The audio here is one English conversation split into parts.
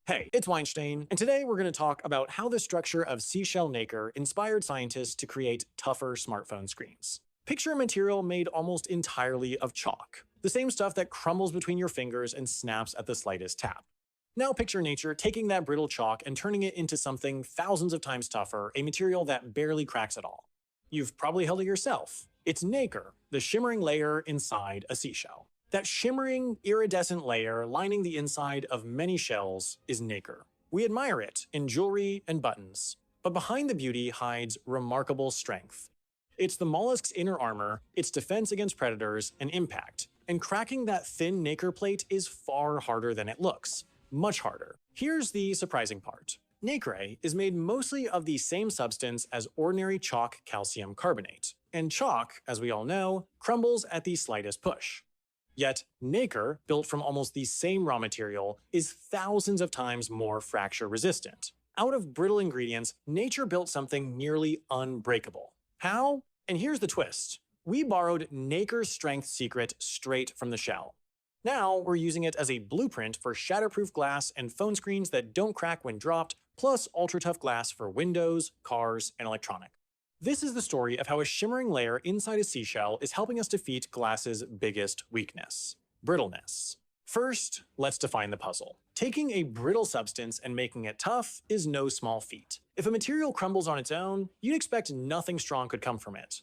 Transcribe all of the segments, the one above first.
Hey, it's Weinstein, and today we're going to talk about how the structure of Seashell Nacre inspired scientists to create tougher smartphone screens. Picture a material made almost entirely of chalk, the same stuff that crumbles between your fingers and snaps at the slightest tap. Now picture nature taking that brittle chalk and turning it into something thousands of times tougher, a material that barely cracks at all. You've probably held it yourself. It's nacre, the shimmering layer inside a seashell. That shimmering, iridescent layer lining the inside of many shells is nacre. We admire it in jewelry and buttons, but behind the beauty hides remarkable strength. It's the mollusk's inner armor, its defense against predators, and impact. And cracking that thin nacre plate is far harder than it looks. Much harder. Here's the surprising part. Nacre is made mostly of the same substance as ordinary chalk calcium carbonate. And chalk, as we all know, crumbles at the slightest push. Yet, nacre, built from almost the same raw material, is thousands of times more fracture resistant. Out of brittle ingredients, nature built something nearly unbreakable. How? And here's the twist. We borrowed nacre's strength secret straight from the shell. Now, we're using it as a blueprint for shatterproof glass and phone screens that don't crack when dropped, plus ultra-tough glass for windows, cars, and electronics. This is the story of how a shimmering layer inside a seashell is helping us defeat glass's biggest weakness: brittleness. First, let's define the puzzle. Taking a brittle substance and making it tough is no small feat. If a material crumbles on its own, you'd expect nothing strong could come from it.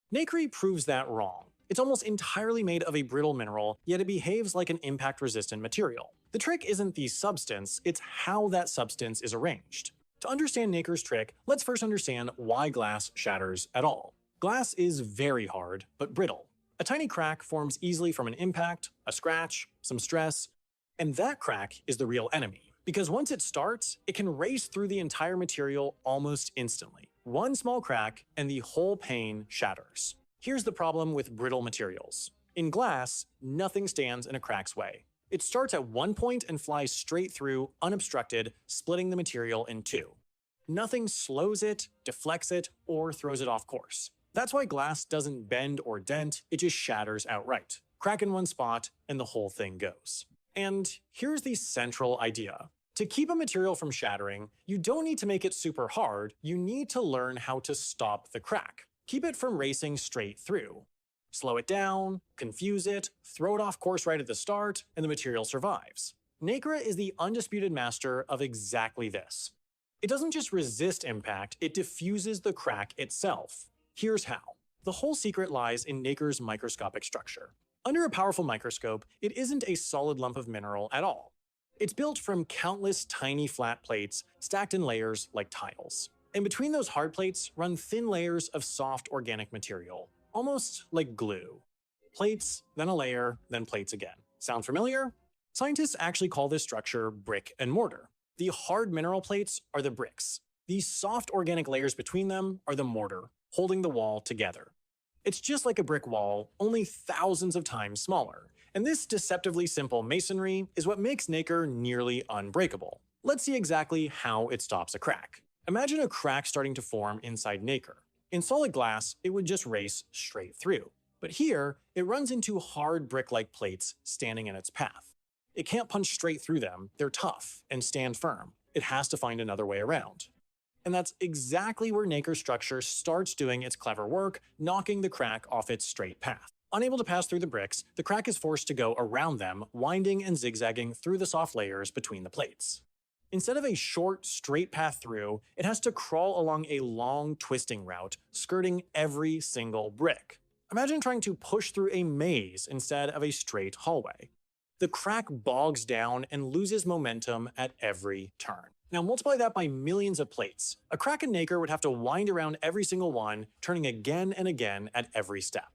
Nacre proves that wrong. It's almost entirely made of a brittle mineral, yet it behaves like an impact-resistant material. The trick isn't the substance, it's how that substance is arranged. To understand Nacre's trick, let's first understand why glass shatters at all. Glass is very hard, but brittle. A tiny crack forms easily from an impact, a scratch, some stress, and that crack is the real enemy. Because once it starts, it can race through the entire material almost instantly. One small crack, and the whole pane shatters. Here's the problem with brittle materials. In glass, nothing stands in a crack's way. It starts at one point and flies straight through, unobstructed, splitting the material in two. Nothing slows it, deflects it, or throws it off course. That's why glass doesn't bend or dent, it just shatters outright. Crack in one spot, and the whole thing goes. And here's the central idea. To keep a material from shattering, you don't need to make it super hard, you need to learn how to stop the crack. Keep it from racing straight through. Slow it down, confuse it, throw it off course right at the start, and the material survives. Nacre is the undisputed master of exactly this. It doesn't just resist impact, it diffuses the crack itself. Here's how. The whole secret lies in Nacre's microscopic structure. Under a powerful microscope, it isn't a solid lump of mineral at all. It's built from countless tiny flat plates stacked in layers like tiles. And between those hard plates run thin layers of soft organic material. Almost like glue. Plates, then a layer, then plates again. Sound familiar? Scientists actually call this structure brick and mortar. The hard mineral plates are the bricks. These soft organic layers between them are the mortar, holding the wall together. It's just like a brick wall, only thousands of times smaller. And this deceptively simple masonry is what makes nacre nearly unbreakable. Let's see exactly how it stops a crack. Imagine a crack starting to form inside nacre. In solid glass, it would just race straight through. But here, it runs into hard brick-like plates standing in its path. It can't punch straight through them, they're tough and stand firm. It has to find another way around. And that's exactly where Nacre's structure starts doing its clever work, knocking the crack off its straight path. Unable to pass through the bricks, the crack is forced to go around them, winding and zigzagging through the soft layers between the plates. Instead of a short, straight path through, it has to crawl along a long, twisting route, skirting every single brick. Imagine trying to push through a maze instead of a straight hallway. The crack bogs down and loses momentum at every turn. Now multiply that by millions of plates. A crack in nacre would have to wind around every single one, turning again and again at every step.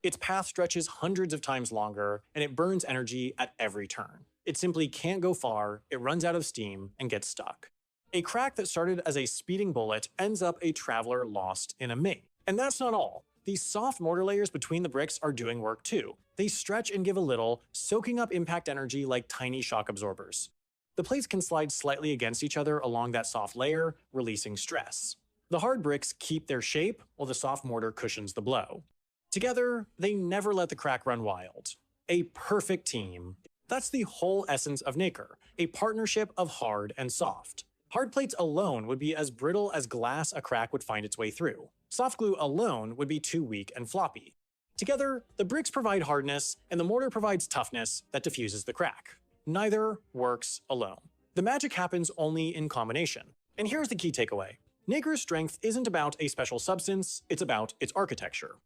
Its path stretches hundreds of times longer, and it burns energy at every turn. It simply can't go far, it runs out of steam, and gets stuck. A crack that started as a speeding bullet ends up a traveler lost in a maze. And that's not all. These soft mortar layers between the bricks are doing work too. They stretch and give a little, soaking up impact energy like tiny shock absorbers. The plates can slide slightly against each other along that soft layer, releasing stress. The hard bricks keep their shape, while the soft mortar cushions the blow. Together, they never let the crack run wild. A perfect team. That's the whole essence of Nacre, a partnership of hard and soft. Hard plates alone would be as brittle as glass a crack would find its way through. Soft glue alone would be too weak and floppy. Together, the bricks provide hardness, and the mortar provides toughness that diffuses the crack. Neither works alone. The magic happens only in combination. And here's the key takeaway. Nacre's strength isn't about a special substance, it's about its architecture.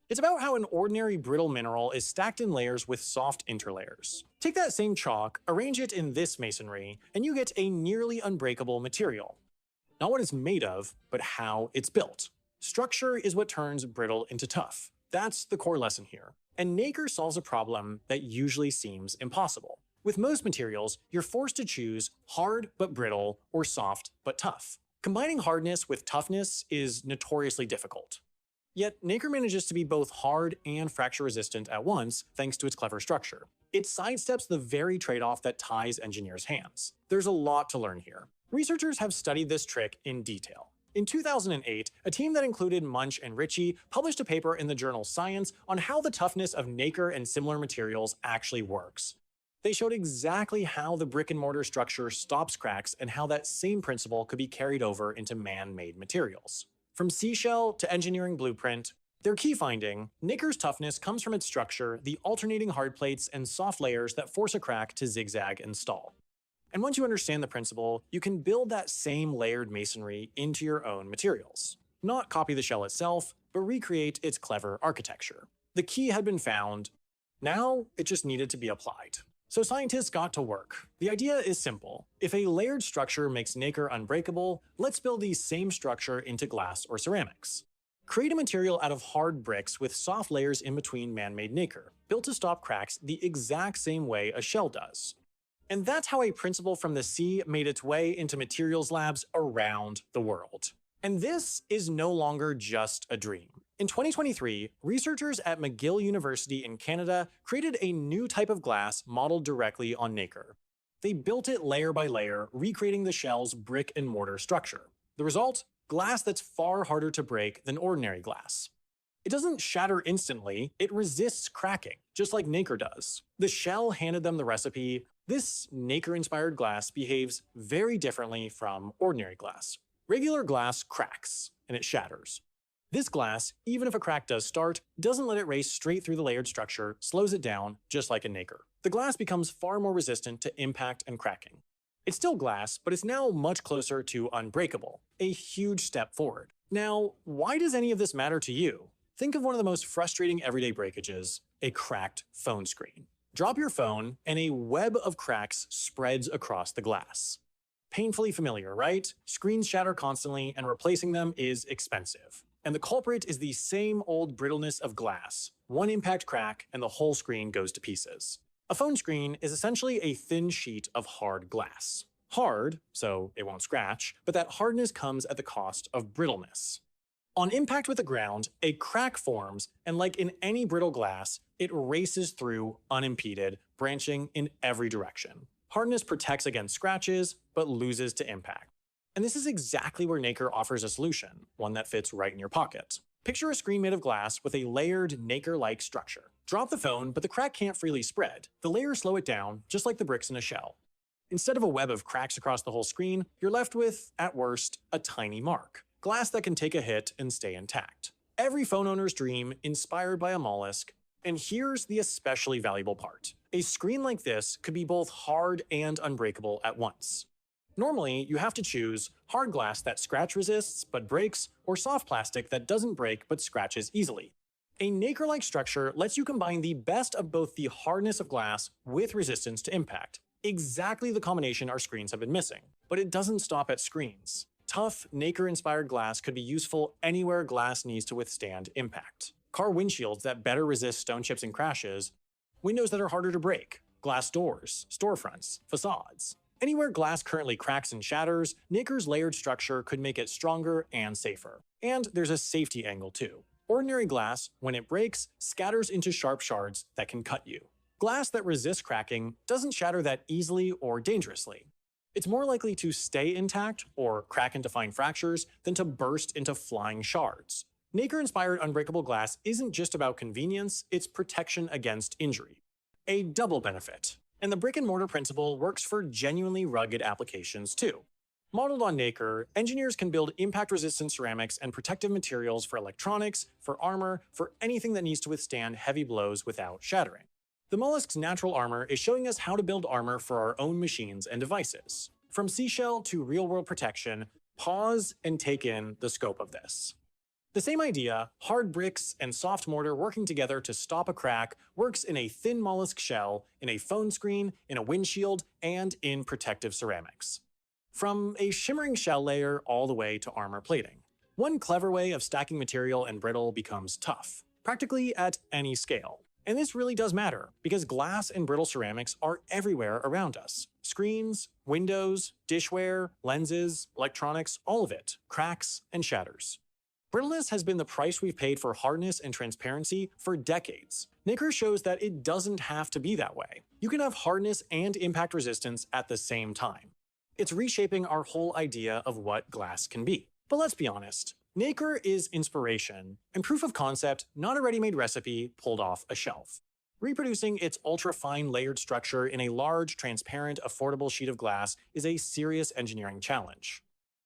It's about how an ordinary brittle mineral is stacked in layers with soft interlayers. Take that same chalk, arrange it in this masonry, and you get a nearly unbreakable material. Not what it's made of, but how it's built. Structure is what turns brittle into tough. That's the core lesson here. And Nacre solves a problem that usually seems impossible. With most materials, you're forced to choose hard but brittle or soft but tough. Combining hardness with toughness is notoriously difficult. Yet, Nacre manages to be both hard and fracture-resistant at once thanks to its clever structure. It sidesteps the very trade-off that ties engineers' hands. There's a lot to learn here. Researchers have studied this trick in detail. In 2008, a team that included Munch and Ritchie published a paper in the journal Science on how the toughness of Nacre and similar materials actually works. They showed exactly how the brick and mortar structure stops cracks and how that same principle could be carried over into man-made materials. From Seashell to engineering blueprint, their key finding, Nacre's toughness comes from its structure, the alternating hard plates and soft layers that force a crack to zigzag and stall. And once you understand the principle, you can build that same layered masonry into your own materials. Not copy the shell itself, but recreate its clever architecture. The key had been found, now it just needed to be applied. So scientists got to work. The idea is simple. If a layered structure makes Nacre unbreakable, let's build the same structure into glass or ceramics. Create a material out of hard bricks with soft layers in between man-made Nacre, built to stop cracks the exact same way a shell does. And that's how a principle from the sea made its way into materials labs around the world. And this is no longer just a dream. In 2023, researchers at McGill University in Canada created a new type of glass modeled directly on Nacre. They built it layer by layer, recreating the shell's brick and mortar structure. The result? Glass that's far harder to break than ordinary glass. It doesn't shatter instantly, it resists cracking, just like Nacre does. The shell handed them the recipe. This Nacre-inspired glass behaves very differently from ordinary glass. Regular glass cracks, and it shatters. This glass, even if a crack does start, doesn't let it race straight through the layered structure, slows it down, just like a Nacre. The glass becomes far more resistant to impact and cracking. It's still glass, but it's now much closer to unbreakable, a huge step forward. Now, why does any of this matter to you? Think of one of the most frustrating everyday breakages, a cracked phone screen. Drop your phone, and a web of cracks spreads across the glass. Painfully familiar, right? Screens shatter constantly, and replacing them is expensive. And the culprit is the same old brittleness of glass. One impact crack, and the whole screen goes to pieces. A phone screen is essentially a thin sheet of hard glass. Hard, so it won't scratch, but that hardness comes at the cost of brittleness. On impact with the ground, a crack forms, and like in any brittle glass, it races through unimpeded, branching in every direction. Hardness protects against scratches, but loses to impact. And this is exactly where Nacre offers a solution, one that fits right in your pocket. Picture a screen made of glass with a layered Nacre-like structure. Drop the phone, but the crack can't freely spread. The layers slow it down, just like the bricks in a shell. Instead of a web of cracks across the whole screen, you're left with, at worst, a tiny mark. Glass that can take a hit and stay intact. Every phone owner's dream, inspired by a mollusk. And here's the especially valuable part. A screen like this could be both hard and unbreakable at once. Normally, you have to choose hard glass that scratch resists but breaks, or soft plastic that doesn't break but scratches easily. A Nacre-like structure lets you combine the best of both the hardness of glass with resistance to impact. Exactly the combination our screens have been missing. But it doesn't stop at screens. Tough, Nacre-inspired glass could be useful anywhere glass needs to withstand impact. Car windshields that better resist stone chips and crashes, windows that are harder to break, glass doors, storefronts, facades. Anywhere glass currently cracks and shatters, Nacre's layered structure could make it stronger and safer. And there's a safety angle too. Ordinary glass, when it breaks, scatters into sharp shards that can cut you. Glass that resists cracking doesn't shatter that easily or dangerously. It's more likely to stay intact or crack into fine fractures than to burst into flying shards. Nacre-inspired unbreakable glass isn't just about convenience, it's protection against injury. A double benefit. And the brick and mortar principle works for genuinely rugged applications too. Modeled on Nacre, engineers can build impact-resistant ceramics and protective materials for electronics, for armor, for anything that needs to withstand heavy blows without shattering. The mollusk's natural armor is showing us how to build armor for our own machines and devices. From Seashell to real-world protection, pause and take in the scope of this. The same idea, hard bricks and soft mortar working together to stop a crack, works in a thin mollusk shell, in a phone screen, in a windshield, and in protective ceramics. From a shimmering shell layer all the way to armor plating. One clever way of stacking material and brittle becomes tough, practically at any scale. And this really does matter, because glass and brittle ceramics are everywhere around us. Screens, windows, dishware, lenses, electronics, all of it, cracks and shatters. Brittleness has been the price we've paid for hardness and transparency for decades. Nacre shows that it doesn't have to be that way. You can have hardness and impact resistance at the same time. It's reshaping our whole idea of what glass can be. But let's be honest, Nacre is inspiration, and proof of concept, not a ready-made recipe pulled off a shelf. Reproducing its ultra-fine layered structure in a large, transparent, affordable sheet of glass is a serious engineering challenge.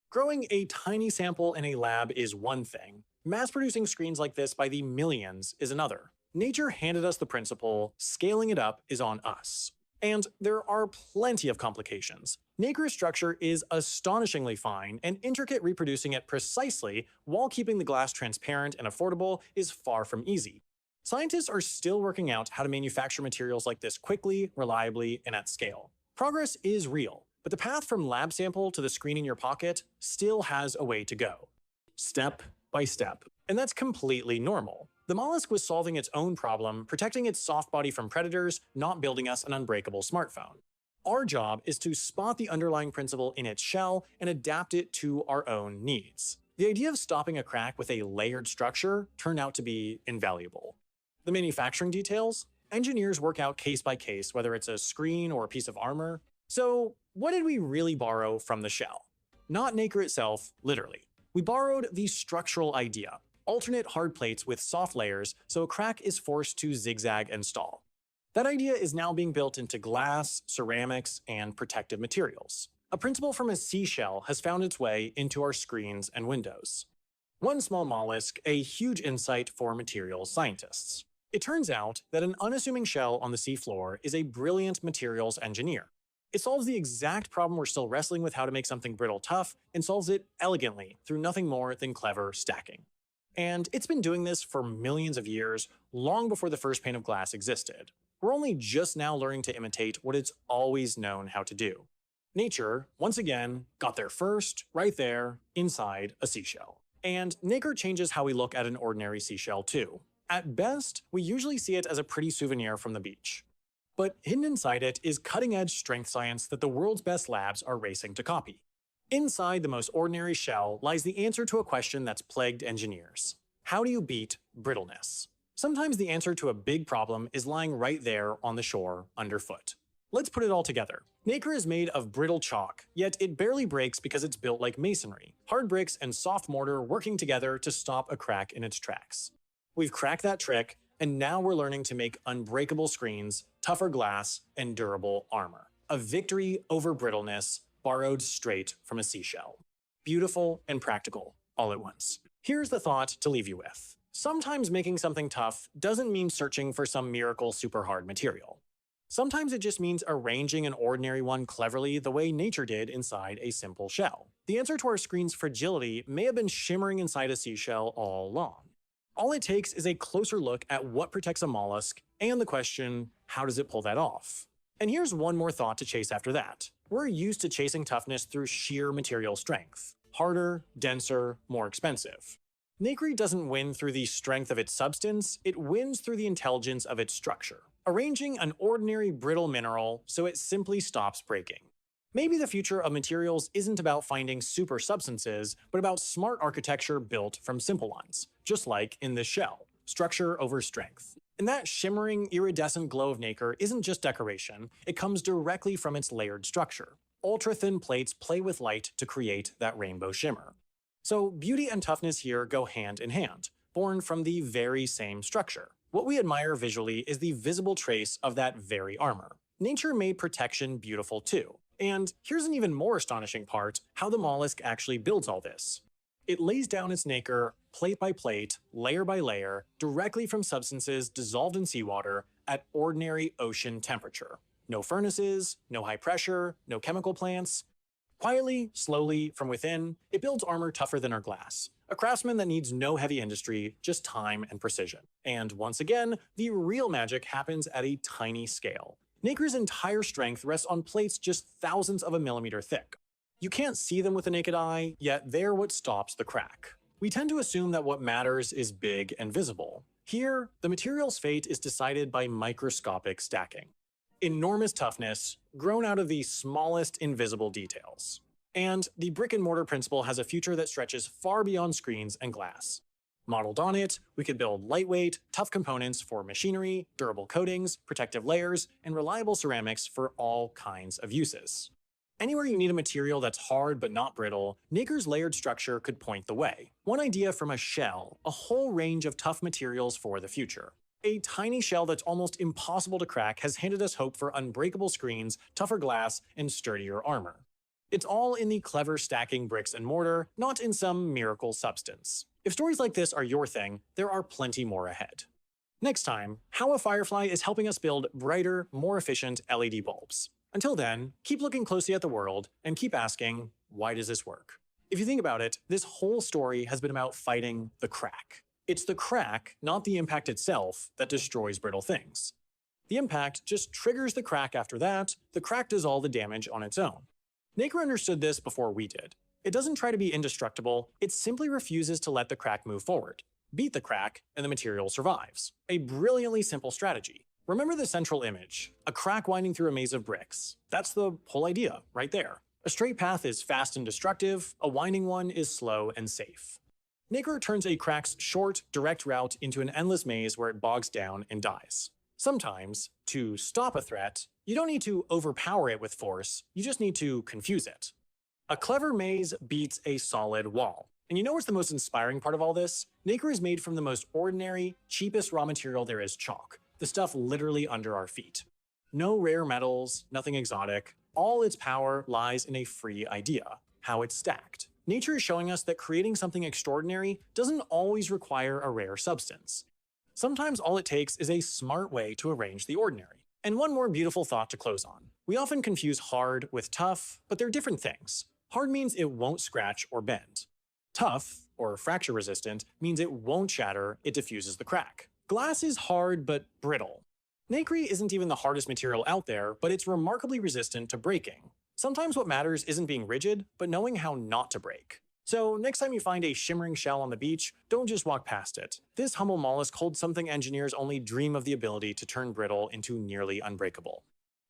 Growing a tiny sample in a lab is one thing. Mass-producing screens like this by the millions is another. Nature handed us the principle, scaling it up is on us. And there are plenty of complications. Nacre's structure is astonishingly fine, and intricate reproducing it precisely while keeping the glass transparent and affordable is far from easy. Scientists are still working out how to manufacture materials like this quickly, reliably, and at scale. Progress is real, but the path from lab sample to the screen in your pocket still has a way to go. Step by step. And that's completely normal. The mollusk was solving its own problem, protecting its soft body from predators, not building us an unbreakable smartphone. Our job is to spot the underlying principle in its shell and adapt it to our own needs. The idea of stopping a crack with a layered structure turned out to be invaluable. The manufacturing details? Engineers work out case by case, whether it's a screen or a piece of armor. So, what did we really borrow from the shell? Not Nacre itself, literally. We borrowed the structural idea. Alternate hard plates with soft layers so a crack is forced to zigzag and stall. That idea is now being built into glass, ceramics, and protective materials. A principle from a seashell has found its way into our screens and windows. One small mollusk, a huge insight for materials scientists. It turns out that an unassuming shell on the seafloor is a brilliant materials engineer. It solves the exact problem we're still wrestling with, how to make something brittle tough, and solves it elegantly through nothing more than clever stacking. And it's been doing this for millions of years, long before the first pane of glass existed. We're only just now learning to imitate what it's always known how to do. Nature, once again, got there first, right there, inside a seashell. And Nacre changes how we look at an ordinary seashell too. At best, we usually see it as a pretty souvenir from the beach. But hidden inside it is cutting-edge strength science that the world's best labs are racing to copy. Inside the most ordinary shell lies the answer to a question that's plagued engineers. How do you beat brittleness? Sometimes the answer to a big problem is lying right there on the shore underfoot. Let's put it all together. Nacre is made of brittle chalk, yet it barely breaks because it's built like masonry. Hard bricks and soft mortar working together to stop a crack in its tracks. We've cracked that trick, and now we're learning to make unbreakable screens, tougher glass, and durable armor. A victory over brittleness, borrowed straight from a seashell. Beautiful and practical, all at once. Here's the thought to leave you with. Sometimes making something tough doesn't mean searching for some miracle super hard material. Sometimes it just means arranging an ordinary one cleverly the way nature did inside a simple shell. The answer to our screen's fragility may have been shimmering inside a seashell all along. All it takes is a closer look at what protects a mollusk and the question, how does it pull that off? And here's one more thought to chase after that. We're used to chasing toughness through sheer material strength. Harder, denser, more expensive. Nacre doesn't win through the strength of its substance, it wins through the intelligence of its structure. Arranging an ordinary brittle mineral so it simply stops breaking. Maybe the future of materials isn't about finding super substances, but about smart architecture built from simple ones, just like in this shell. Structure over strength. And that shimmering, iridescent glow of Nacre isn't just decoration, it comes directly from its layered structure. Ultra-thin plates play with light to create that rainbow shimmer. So beauty and toughness here go hand in hand, born from the very same structure. What we admire visually is the visible trace of that very armor. Nature made protection beautiful too. And here's an even more astonishing part, how the mollusk actually builds all this. It lays down its nacre, plate by plate, layer by layer, directly from substances dissolved in seawater at ordinary ocean temperature. No furnaces, no high pressure, no chemical plants. Quietly, slowly, from within, it builds armor tougher than our glass. A craftsman that needs no heavy industry, just time and precision. And once again, the real magic happens at a tiny scale. Nacre's entire strength rests on plates just thousands of a millimeter thick. You can't see them with the naked eye, yet they're what stops the crack. We tend to assume that what matters is big and visible. Here, the material's fate is decided by microscopic stacking. Enormous toughness, grown out of the smallest invisible details. And the brick and mortar principle has a future that stretches far beyond screens and glass. Modeled on it, we could build lightweight, tough components for machinery, durable coatings, protective layers, and reliable ceramics for all kinds of uses. Anywhere you need a material that's hard but not brittle, Nacre's layered structure could point the way. One idea from a shell, a whole range of tough materials for the future. A tiny shell that's almost impossible to crack has handed us hope for unbreakable screens, tougher glass, and sturdier armor. It's all in the clever stacking bricks and mortar, not in some miracle substance. If stories like this are your thing, there are plenty more ahead. Next time, how a firefly is helping us build brighter, more efficient LED bulbs. Until then, keep looking closely at the world and keep asking, why does this work? If you think about it, this whole story has been about fighting the crack. It's the crack, not the impact itself, that destroys brittle things. The impact just triggers the crack after that, the crack does all the damage on its own. Nacre understood this before we did. It doesn't try to be indestructible, it simply refuses to let the crack move forward. Beat the crack, and the material survives. A brilliantly simple strategy. Remember the central image, a crack winding through a maze of bricks. That's the whole idea, right there. A straight path is fast and destructive, a winding one is slow and safe. Nacre turns a crack's short, direct route into an endless maze where it bogs down and dies. Sometimes, to stop a threat, you don't need to overpower it with force, you just need to confuse it. A clever maze beats a solid wall. And you know what's the most inspiring part of all this? Nacre is made from the most ordinary, cheapest raw material there is, chalk. The stuff literally under our feet. No rare metals, nothing exotic. All its power lies in a free idea, how it's stacked. Nature is showing us that creating something extraordinary doesn't always require a rare substance. Sometimes all it takes is a smart way to arrange the ordinary. And one more beautiful thought to close on. We often confuse hard with tough, but they're different things. Hard means it won't scratch or bend. Tough, or fracture resistant, means it won't shatter, it diffuses the crack. Glass is hard but brittle. Nacre isn't even the hardest material out there, but it's remarkably resistant to breaking. Sometimes what matters isn't being rigid, but knowing how not to break. So next time you find a shimmering shell on the beach, don't just walk past it. This humble mollusk holds something engineers only dream of the ability to turn brittle into nearly unbreakable.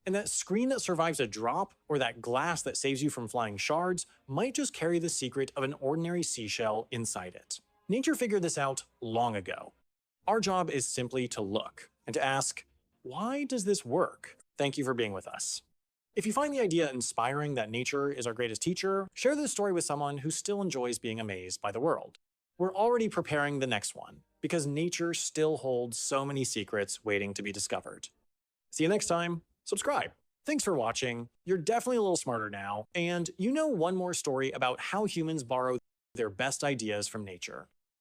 And that screen that survives a drop, or that glass that saves you from flying shards, might just carry the secret of an ordinary seashell inside it. Nature figured this out long ago. Our job is simply to look, and to ask, why does this work? Thank you for being with us. If you find the idea inspiring that nature is our greatest teacher, share this story with someone who still enjoys being amazed by the world. We're already preparing the next one, because nature still holds so many secrets waiting to be discovered. See you next time. Subscribe. Thanks for watching. You're definitely a little smarter now, and you know one more story about how humans borrow their best ideas from nature.